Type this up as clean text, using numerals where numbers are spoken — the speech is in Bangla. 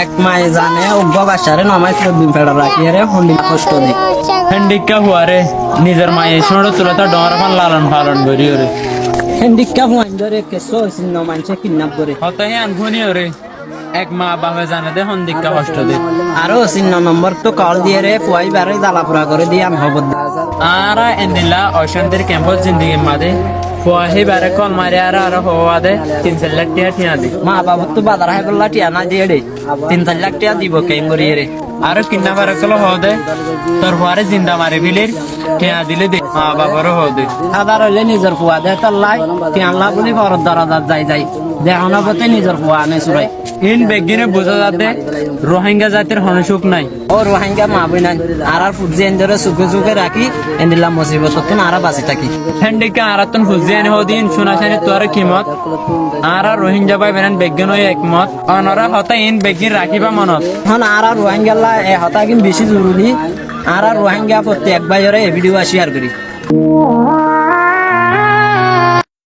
এক মায়ে জানে অজ্ঞ বাসারে নমাই দিন ফেড়া রাখি রে হন্ডি কষ্ট দি হেন্ডিকা হুয়ারে নিজের মায়ের সঙ্গে তুলে তার ডর পান লালন পালন করি ওরে হ্যান্ডিক্যাপ ওয়াইন ধরে কেসো হইছিল ন মানুষে কিডন্যাপ করে হতে আনফুনি ওরে এক মা বাবা জানে দে হন্দিকা কষ্ট দে আরো চিহ্ন নম্বর তো কল দিয়ে রে পুয়াই বারে জ্বালাপুরা করে দিয়ে আমি হব আর এন্দিলা অশান্তির ক্যাম্পস জিন্দিগি মাদে ফুয়াহি বারে কল মারি আর হওয়া দে 3 লাখ টাকা ঠিয়া দি মা বাবা তো বাজার হাই বললা টিয়া না দিয়ে রে 3 লাখ টাকা দিব কেন করিয়ে রে আর কিন্না বারে কল হও দে তোর ফুয়ারে জিন্দা মারি বিলির ঠিয়া দিলে দে মা বাবারও হও দে সাদার হইলে নিজের ফুয়া দে তার লাই টিয়ানলা বলি ঘরের দরজাত যাই দেখানো পথে নিজের ফুয়া আনে চুরাই ইন বেগিনে বোঝা যাতে রোহিঙ্গা জাতির হনসুখ নাই ও রোহিঙ্গা মা বই নাই আর ফুটজি এন্দরে চুকে রাখি এন্দিল্লা মুসিবত তো আর বাঁচি থাকি হেন্ডিকা আরাতন ফুজিয়ানি হদিন শুনাশানি তোর কিমত আর রোহিঙ্গা ভাই বেরান বেগিন হই একমত অনরা হতা ইন বেগিন রাখিবা মনত এখন আর রোহিঙ্গা এ হতা কিন্তু বেশি জরুরি আর রোহিঙ্গা প্রত্যেক বাইরে ভিডিও শেয়ার করি